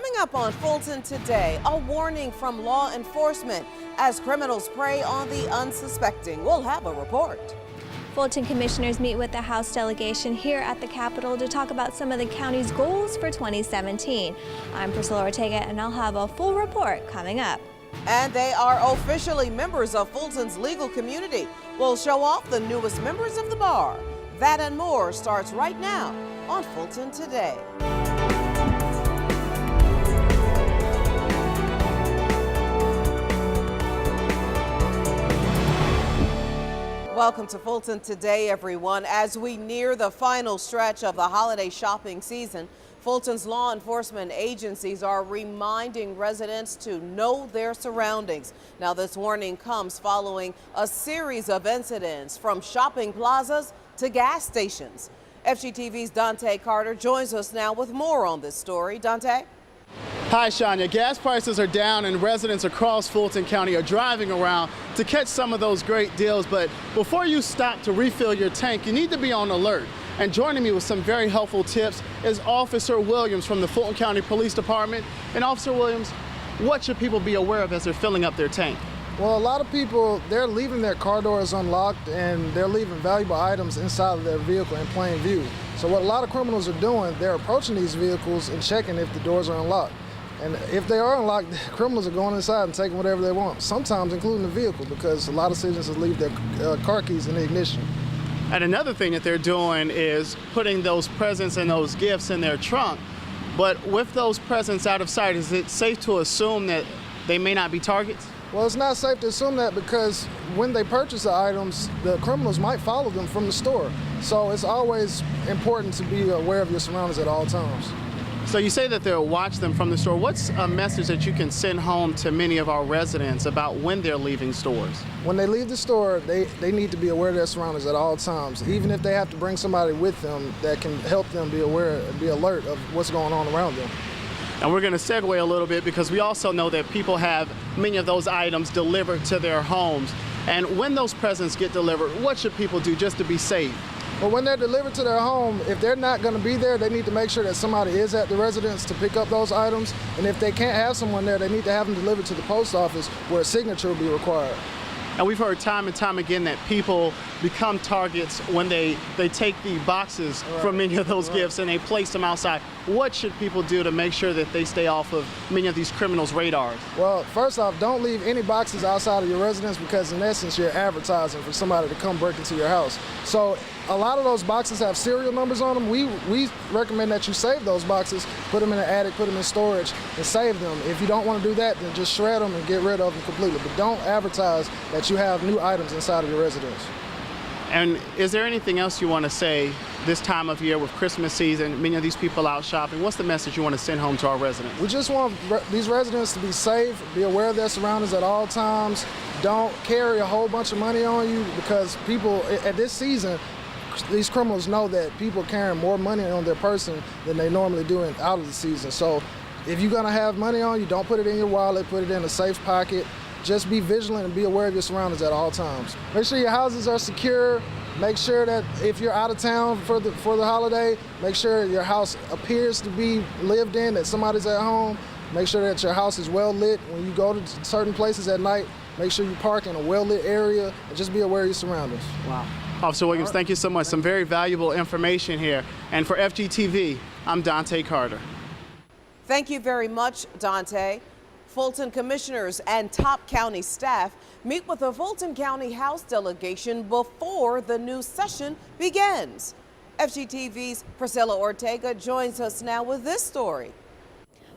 Coming up on Fulton Today, a warning from law enforcement as criminals prey on the unsuspecting. We'll have a report. Fulton commissioners meet with the House delegation here at the Capitol to talk about some of the county's goals for 2017. I'm Priscilla Ortega, and I'll have a full report coming up. And they are officially members of Fulton's legal community. We'll show off the newest members of the bar. That and more starts right now on Fulton Today. Welcome to Fulton Today, everyone. As we near the final stretch of the holiday shopping season, Fulton's law enforcement agencies are reminding residents to know their surroundings. Now, this warning comes following a series of incidents from shopping plazas to gas stations. FGTV's Dante Carter joins us now with more on this story. Dante? Hi, Shania. Gas prices are down and residents across Fulton County are driving around to catch some of those great deals. But before you stop to refill your tank, you need to be on alert. And joining me with some very helpful tips is Officer Williams from the Fulton County Police Department. And Officer Williams, what should people be aware of as they're filling up their tank? Well, a lot of people, they're leaving their car doors unlocked and they're leaving valuable items inside of their vehicle in plain view. So what a lot of criminals are doing, they're approaching these vehicles and checking if the doors are unlocked. And if they are unlocked, criminals are going inside and taking whatever they want, sometimes including the vehicle, because a lot of citizens leave their car keys in the ignition. And another thing that they're doing is putting those presents and those gifts in their trunk. But with those presents out of sight, is it safe to assume that they may not be targets? Well, it's not safe to assume that because when they purchase the items, the criminals might follow them from the store. So it's always important to be aware of your surroundings at all times. So you say that they'll watch them from the store. What's a message that you can send home to many of our residents about when they're leaving stores? When they leave the store, they need to be aware of their surroundings at all times, even if they have to bring somebody with them that can help them be aware, be alert of what's going on around them. And we're going to segue a little bit because we also know that people have many of those items delivered to their homes. And when those presents get delivered, what should people do just to be safe? But when they're delivered to their home, if they're not going to be there, they need to make sure that somebody is at the residence to pick up those items. And if they can't have someone there, they need to have them delivered to the post office where a signature will be required. And we've heard time and time again that people become targets when they take the boxes from many of those gifts and they place them outside. What should people do to make sure that they stay off of many of these criminals' radars? Well, first off, don't leave any boxes outside of your residence because in essence you're advertising for somebody to come break into your house. So a lot of those boxes have serial numbers on them. We recommend that you save those boxes, put them in the attic, put them in storage, and save them. If you don't want to do that, then just shred them and get rid of them completely. But don't advertise that you have new items inside of your residence. And is there anything else you want to say this time of year with Christmas season, many of these people out shopping? What's the message you want to send home to our residents? We just want these residents to be safe, be aware of their surroundings at all times. Don't carry a whole bunch of money on you because people at this season, these criminals know that people are carrying more money on their person than they normally do out of the season. So if you're going to have money on you, don't put it in your wallet, put it in a safe pocket. Just be vigilant and be aware of your surroundings at all times. Make sure your houses are secure. Make sure that if you're out of town for the holiday, make sure your house appears to be lived in, that somebody's at home. Make sure that your house is well lit. When you go to certain places at night, make sure you park in a well lit area and just be aware of your surroundings. Wow. Officer Williams, thank you so much. Some very valuable information here. And for FGTV, I'm Dante Carter. Thank you very much, Dante. Fulton commissioners and top county staff meet with the Fulton County House delegation before the new session begins. FGTV's Priscilla Ortega joins us now with this story.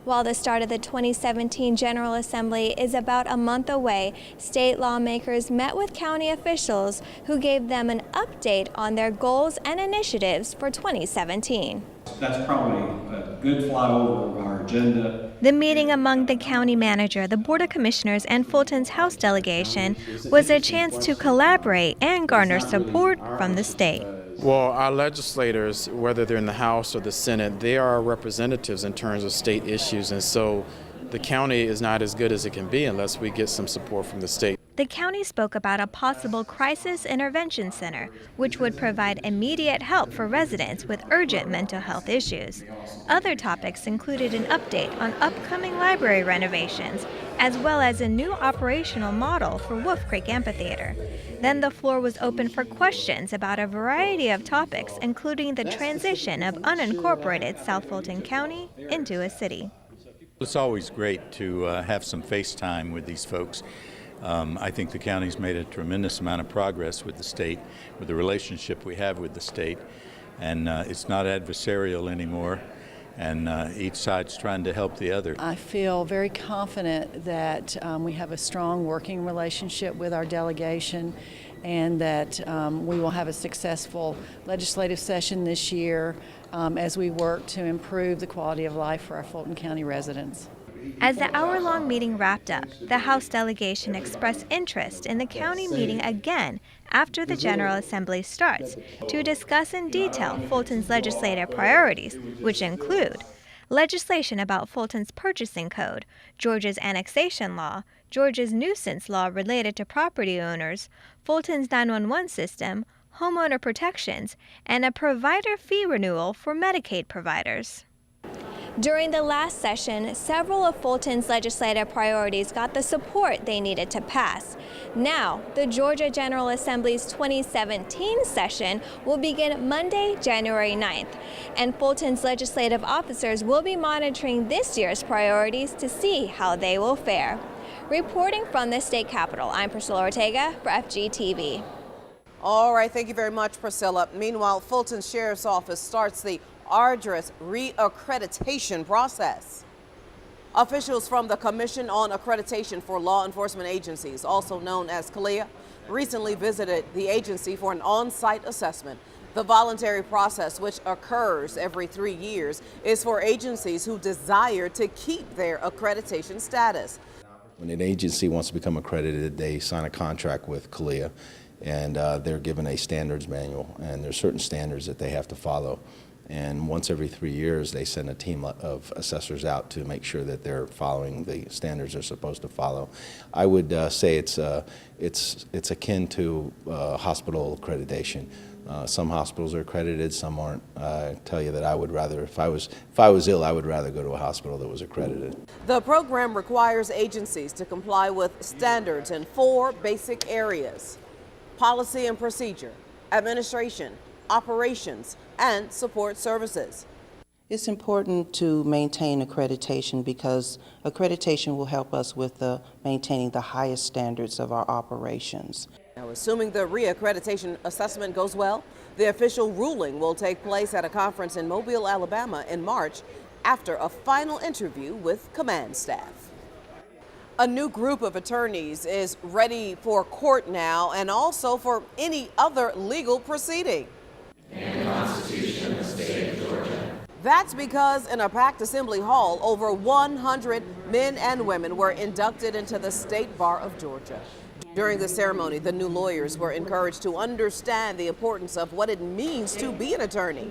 While the start of the 2017 General Assembly is about a month away, state lawmakers met with county officials who gave them an update on their goals and initiatives for 2017. That's probably a good flyover of our agenda. The meeting among the county manager, the Board of Commissioners, and Fulton's House delegation was a chance to collaborate and garner support from the state. Well, our legislators, whether they're in the House or the Senate, they are our representatives in terms of state issues, and so the county is not as good as it can be unless we get some support from the state. The county spoke about a possible crisis intervention center, which would provide immediate help for residents with urgent mental health issues. Other topics included an update on upcoming library renovations, as well as a new operational model for Wolf Creek Amphitheater. Then the floor was open for questions about a variety of topics, including the transition of unincorporated South Fulton County into a city. It's always great to have some face time with these folks. I think the county's made a tremendous amount of progress with the state, with the relationship we have with the state, and it's not adversarial anymore, and each side's trying to help the other. I feel very confident that we have a strong working relationship with our delegation, and that we will have a successful legislative session this year as we work to improve the quality of life for our Fulton County residents. As the hour-long meeting wrapped up, the House delegation expressed interest in the county meeting again after the General Assembly starts to discuss in detail Fulton's legislative priorities, which include legislation about Fulton's purchasing code, Georgia's annexation law, Georgia's nuisance law related to property owners, Fulton's 911 system, homeowner protections, and a provider fee renewal for Medicaid providers. During the last session, several of Fulton's legislative priorities got the support they needed to pass. Now, the Georgia General Assembly's 2017 session will begin Monday, January 9th, and Fulton's legislative officers will be monitoring this year's priorities to see how they will fare. Reporting from the state capitol, I'm Priscilla Ortega for FGTV. All right, thank you very much, Priscilla. Meanwhile, Fulton Sheriff's Office starts the arduous reaccreditation process. Officials from the Commission on Accreditation for Law Enforcement Agencies, also known as CALEA, recently visited the agency for an on-site assessment. The voluntary process, which occurs every 3 years, is for agencies who desire to keep their accreditation status. When an agency wants to become accredited, they sign a contract with CALEA, and they're given a standards manual, and there's certain standards that they have to follow. And once every 3 years, they send a team of assessors out to make sure that they're following the standards they're supposed to follow. I would say it's akin to hospital accreditation. Some hospitals are accredited, some aren't. I tell you that I would rather, if I was ill, I would rather go to a hospital that was accredited. The program requires agencies to comply with standards in 4 basic areas: policy and procedure, administration, operations, and support services. It's important to maintain accreditation because accreditation will help us with maintaining the highest standards of our operations. Now, assuming the reaccreditation assessment goes well, the official ruling will take place at a conference in Mobile, Alabama in March after a final interview with command staff. A new group of attorneys is ready for court now and also for any other legal proceeding. And the Constitution of the State of Georgia. That's because in a packed Assembly Hall, over 100 men and women were inducted into the State Bar of Georgia. During the ceremony, the new lawyers were encouraged to understand the importance of what it means to be an attorney.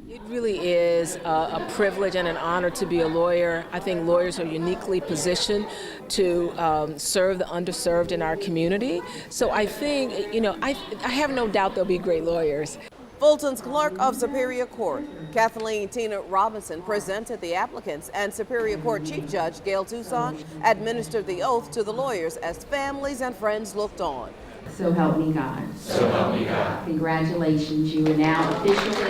It really is a privilege and an honor to be a lawyer. I think lawyers are uniquely positioned to serve the underserved in our community. So I think, I have no doubt they'll be great lawyers. Fulton's Clerk of Superior Court, Kathleen Tina Robinson, presented the applicants, and Superior Court Chief Judge Gail Tucson administered the oath to the lawyers as families and friends looked on. So help me God. So help me God. Congratulations, you are now officially.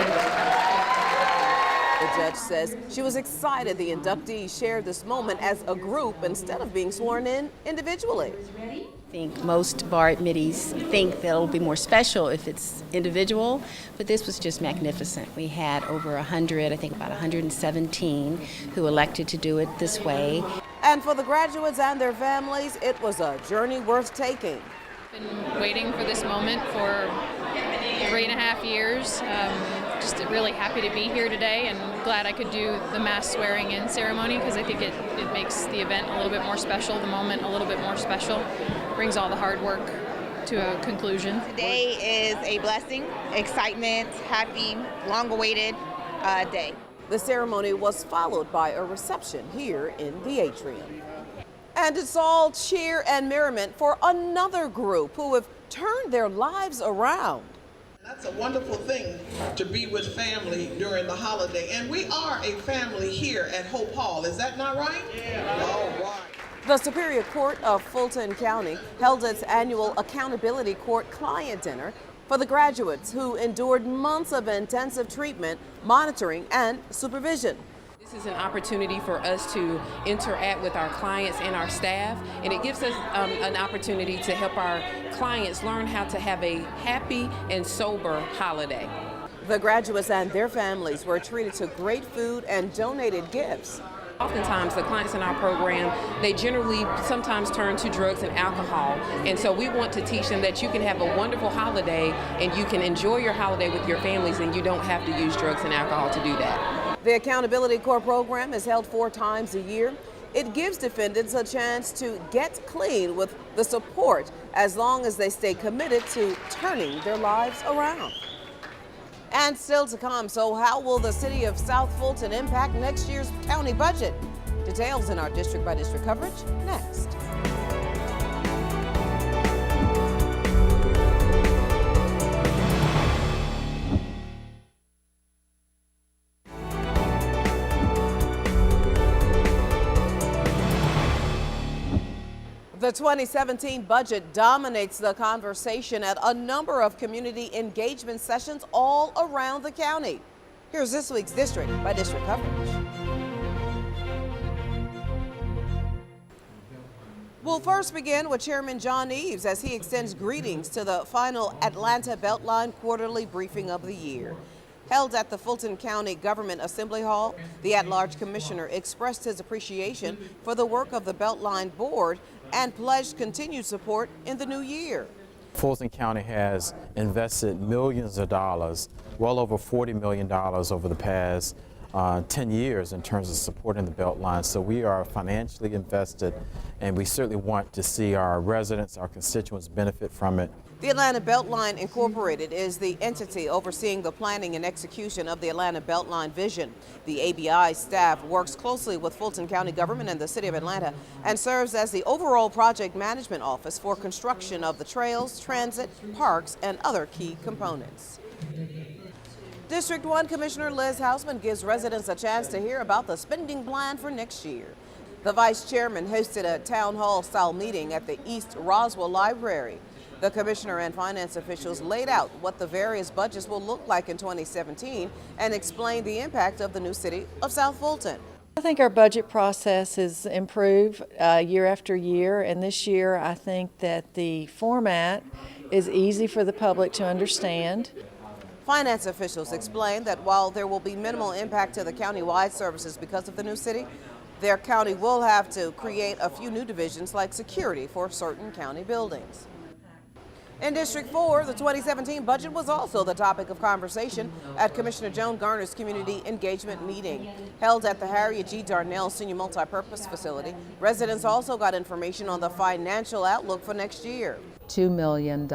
The judge says she was excited the inductees shared this moment as a group instead of being sworn in individually. I think most bar admittees think that it'll be more special if it's individual, but this was just magnificent. We had over 100, I think about 117, who elected to do it this way. And for the graduates and their families, it was a journey worth taking. Been waiting for this moment for 3.5 years. Just really happy to be here today and glad I could do the mass swearing in ceremony because I think it makes the event a little bit more special, the moment a little bit more special, brings all the hard work to a conclusion. Today is a blessing, excitement, happy, long-awaited day. The ceremony was followed by a reception here in the atrium. And it's all cheer and merriment for another group who have turned their lives around. That's a wonderful thing to be with family during the holiday. And we are a family here at Hope Hall. Is that not right? Yeah. All right. The Superior Court of Fulton County held its annual Accountability Court Client Dinner for the graduates who endured months of intensive treatment, monitoring, and supervision. This is an opportunity for us to interact with our clients and our staff, and it gives us an opportunity to help our clients learn how to have a happy and sober holiday. The graduates and their families were treated to great food and donated gifts. Oftentimes, the clients in our program, they generally sometimes turn to drugs and alcohol, and so we want to teach them that you can have a wonderful holiday and you can enjoy your holiday with your families, and you don't have to use drugs and alcohol to do that. The Accountability Court program is held 4 times a year. It gives defendants a chance to get clean with the support as long as they stay committed to turning their lives around. And still to come, so how will the city of South Fulton impact next year's county budget? Details in our district by district coverage next. The 2017 budget dominates the conversation at a number of community engagement sessions all around the county. Here's this week's district by district coverage. We'll first begin with Chairman John Eves as he extends greetings to the final Atlanta Beltline quarterly briefing of the year. Held at the Fulton County Government Assembly Hall, the at-large commissioner expressed his appreciation for the work of the Beltline Board and pledged continued support in the new year. Fulton County has invested millions of dollars, well over $40 million over the past 10 years in terms of supporting the Beltline. So we are financially invested, and we certainly want to see our residents, our constituents benefit from it. The Atlanta Beltline Incorporated is the entity overseeing the planning and execution of the Atlanta Beltline vision. The ABI staff works closely with Fulton County government and the City of Atlanta and serves as the overall project management office for construction of the trails, transit, parks, and other key components. District 1 Commissioner Liz Hausman gives residents a chance to hear about the spending plan for next year. The vice chairman hosted a town hall style meeting at the East Roswell Library. The commissioner and finance officials laid out what the various budgets will look like in 2017 and explained the impact of the new city of South Fulton. I think our budget process has improved year after year, and this year I think that the format is easy for the public to understand. Finance officials explained that while there will be minimal impact to the county-wide services because of the new city, their county will have to create a few new divisions like security for certain county buildings. In District 4, the 2017 budget was also the topic of conversation at Commissioner Joan Garner's community engagement meeting. Held at the Harriet G. Darnell Senior Multipurpose Facility, residents also got information on the financial outlook for next year. $2 million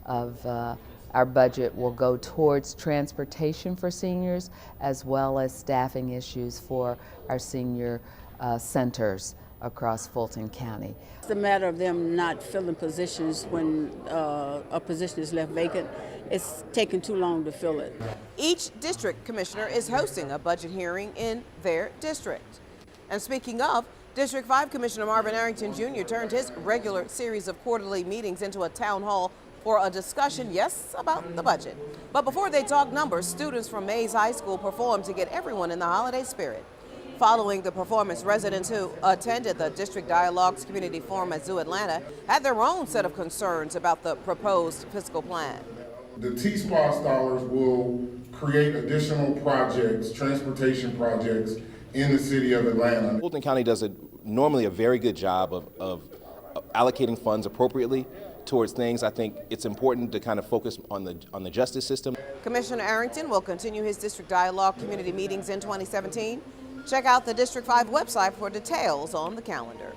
of our budget will go towards transportation for seniors, as well as staffing issues for our senior centers across Fulton County. It's a matter of them not filling positions when a position is left vacant. It's taking too long to fill it. Each district commissioner is hosting a budget hearing in their district. And speaking of, District 5 Commissioner Marvin Arrington Jr. turned his regular series of quarterly meetings into a town hall for a discussion, yes, about the budget. But before they talk numbers, students from Mays High School performed to get everyone in the holiday spirit. Following the performance, residents who attended the District Dialogues Community Forum at Zoo Atlanta had their own set of concerns about the proposed fiscal plan. The T-SPOS dollars will create additional projects, transportation projects in the city of Atlanta. Fulton County does normally a very good job of allocating funds appropriately towards things. I think it's important to kind of focus on the justice system. Commissioner Arrington will continue his District Dialogue community meetings in 2017. Check out the District 5 website for details on the calendar.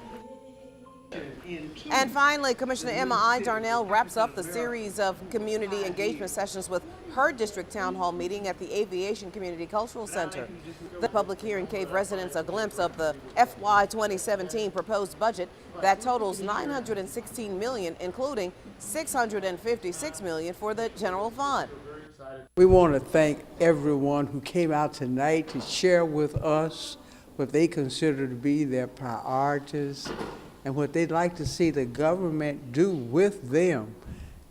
And finally, Commissioner Emma I. Darnell wraps up the series of community engagement sessions with her district town hall meeting at the Aviation Community Cultural Center. The public hearing gave residents a glimpse of the FY 2017 proposed budget that totals $916 million, including $656 million for the general fund. We want to thank everyone who came out tonight to share with us what they consider to be their priorities and what they'd like to see the government do with them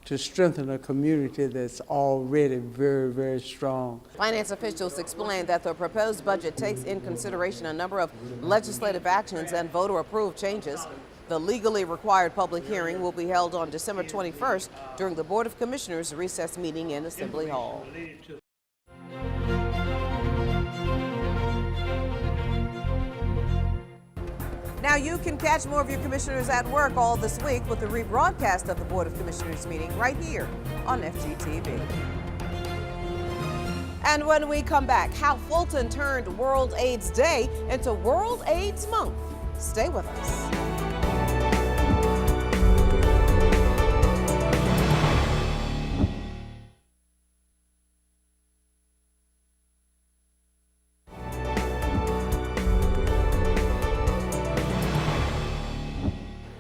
to strengthen a community that's already very, very strong. Finance officials explained that the proposed budget takes in consideration a number of legislative actions and voter-approved changes. The legally required public hearing will be held on December 21st during the Board of Commissioners' recess meeting in Assembly Hall. Now you can catch more of your commissioners at work all this week with the rebroadcast of the Board of Commissioners meeting right here on FGTV. And when we come back, how Fulton turned World AIDS Day into World AIDS Month. Stay with us.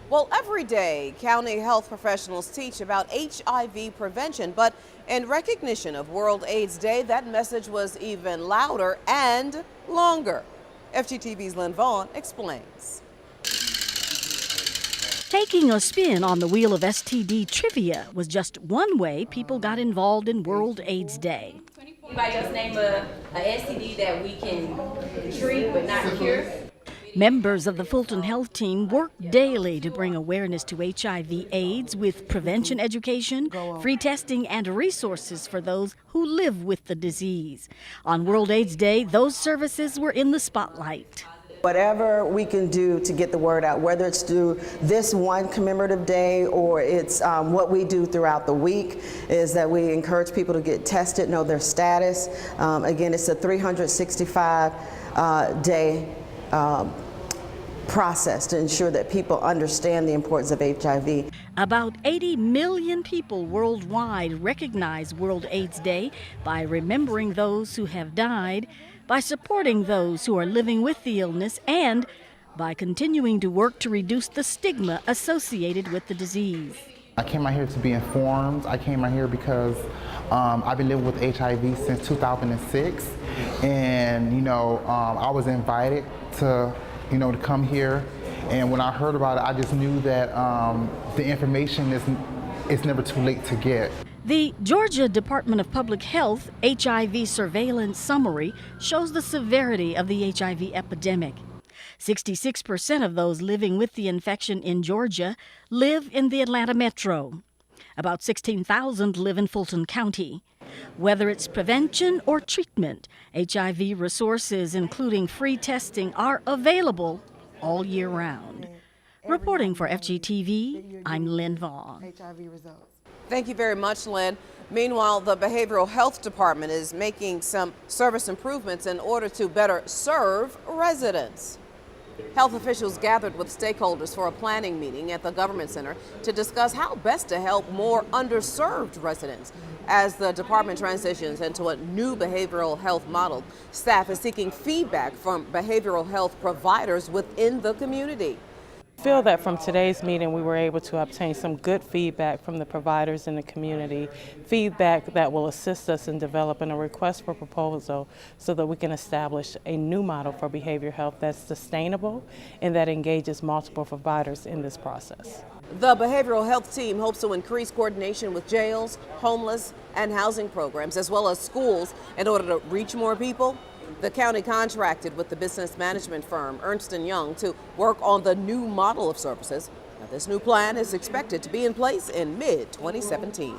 Well, every day, county health professionals teach about HIV prevention, but in recognition of World AIDS Day, that message was even louder and longer. FGTV's Lynn Vaughn explains. Taking a spin on the wheel of STD trivia was just one way people got involved in World AIDS Day. Anybody else name a STD that we can treat but not cure? Members of the Fulton Health Team work daily to bring awareness to HIV/AIDS with prevention education, free testing, and resources for those who live with the disease. On World AIDS Day, those services were in the spotlight. Whatever we can do to get the word out, whether it's through this one commemorative day or it's what we do throughout the week, is that we encourage people to get tested, know their status. Again, it's a 365-day process to ensure that people understand the importance of HIV. About 80 million people worldwide recognize World AIDS Day by remembering those who have died, by supporting those who are living with the illness, and by continuing to work to reduce the stigma associated with the disease. I came out here to be informed. I came out here because I've been living with HIV since 2006, and I was invited to to come here, and when I heard about it, I just knew that the information is never too late to get. The Georgia Department of Public Health HIV Surveillance Summary shows the severity of the HIV epidemic. 66% of those living with the infection in Georgia live in the Atlanta metro. About 16,000 live in Fulton County. Whether it's prevention or treatment, HIV resources, including free testing, are available all year round. Reporting for FGTV, I'm Lynn Vaughn. Thank you very much, Lynn. Meanwhile, the Behavioral Health Department is making some service improvements in order to better serve residents. Health officials gathered with stakeholders for a planning meeting at the Government Center to discuss how best to help more underserved residents. As the department transitions into a new behavioral health model, staff is seeking feedback from behavioral health providers within the community. I feel that from today's meeting we were able to obtain some good feedback from the providers in the community, feedback that will assist us in developing a request for proposal so that we can establish a new model for behavioral health that's sustainable and that engages multiple providers in this process. The behavioral health team hopes to increase coordination with jails, homeless, and housing programs, as well as schools, in order to reach more people. The county contracted with the business management firm Ernst & Young to work on the new model of services. Now, this new plan is expected to be in place in mid-2017.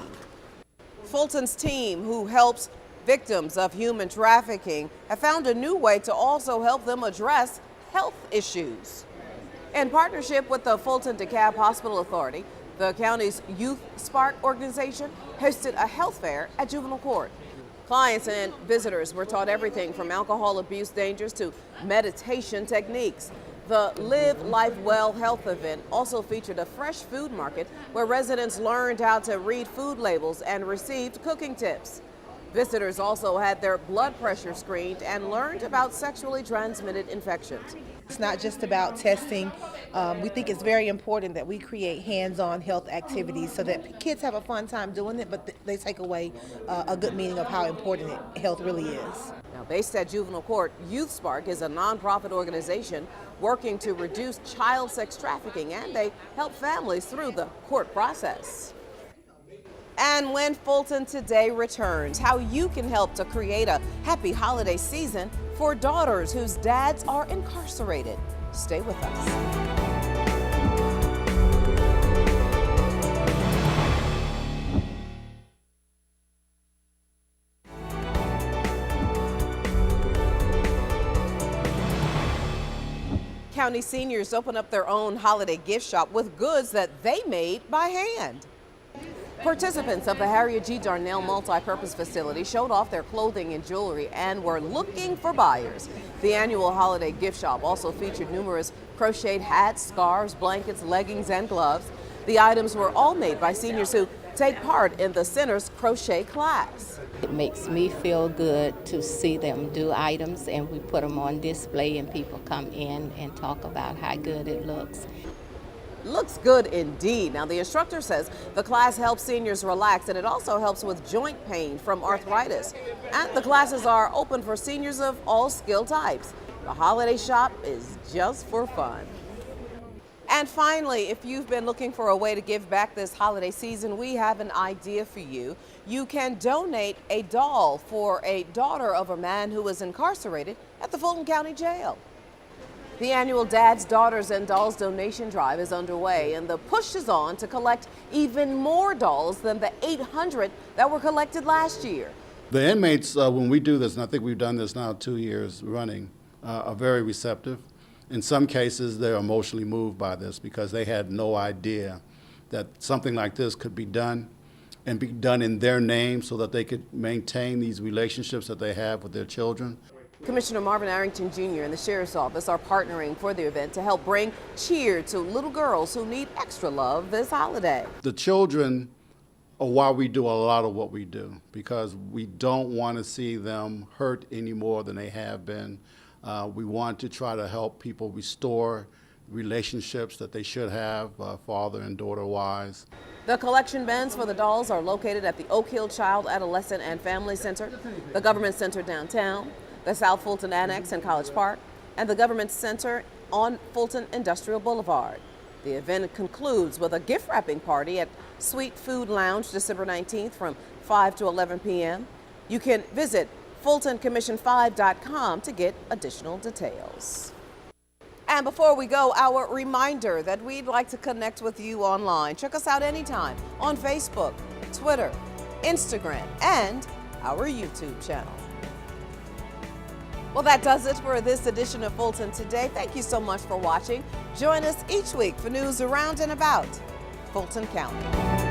Fulton's team, who helps victims of human trafficking, have found a new way to also help them address health issues. In partnership with the Fulton DeKalb Hospital Authority, the county's Youth Spark organization hosted a health fair at juvenile court. Clients and visitors were taught everything from alcohol abuse dangers to meditation techniques. The Live Life Well health event also featured a fresh food market where residents learned how to read food labels and received cooking tips. Visitors also had their blood pressure screened and learned about sexually transmitted infections. It's not just about testing. We think it's very important that we create hands-on health activities so that kids have a fun time doing it, but they take away a good meaning of how important health really is. Now, based at Juvenile Court, Youth Spark is a nonprofit organization working to reduce child sex trafficking, and they help families through the court process. And when Fulton Today returns, how you can help to create a happy holiday season for daughters whose dads are incarcerated. Stay with us. County seniors open up their own holiday gift shop with goods that they made by hand. Participants of the Harriet G. Darnell Multi-Purpose Facility showed off their clothing and jewelry and were looking for buyers. The annual holiday gift shop also featured numerous crocheted hats, scarves, blankets, leggings, and gloves. The items were all made by seniors who take part in the center's crochet class. It makes me feel good to see them do items, and we put them on display and people come in and talk about how good it looks. Looks good indeed. Now, the instructor says the class helps seniors relax, and it also helps with joint pain from arthritis. And the classes are open for seniors of all skill types. The holiday shop is just for fun. And finally, if you've been looking for a way to give back this holiday season, we have an idea for you. You can donate a doll for a daughter of a man who is incarcerated at the Fulton County Jail. The annual Dads, Daughters, and Dolls donation drive is underway, and the push is on to collect even more dolls than the 800 that were collected last year. The inmates, when we do this, and I think we've done this now 2 years running, are very receptive. In some cases, they're emotionally moved by this because they had no idea that something like this could be done and be done in their name so that they could maintain these relationships that they have with their children. Commissioner Marvin Arrington Jr. and the Sheriff's Office are partnering for the event to help bring cheer to little girls who need extra love this holiday. The children are why we do a lot of what we do, because we don't want to see them hurt any more than they have been. We want to try to help people restore relationships that they should have, father and daughter wise. The collection bins for the dolls are located at the Oak Hill Child, Adolescent, and Family Center, the Government Center downtown, the South Fulton Annex in College Park, and the Government Center on Fulton Industrial Boulevard. The event concludes with a gift wrapping party at Sweet Food Lounge December 19th from 5 to 11 p.m. You can visit FultonCommission5.com to get additional details. And before we go, our reminder that we'd like to connect with you online. Check us out anytime on Facebook, Twitter, Instagram, and our YouTube channel. Well, that does it for this edition of Fulton Today. Thank you so much for watching. Join us each week for news around and about Fulton County.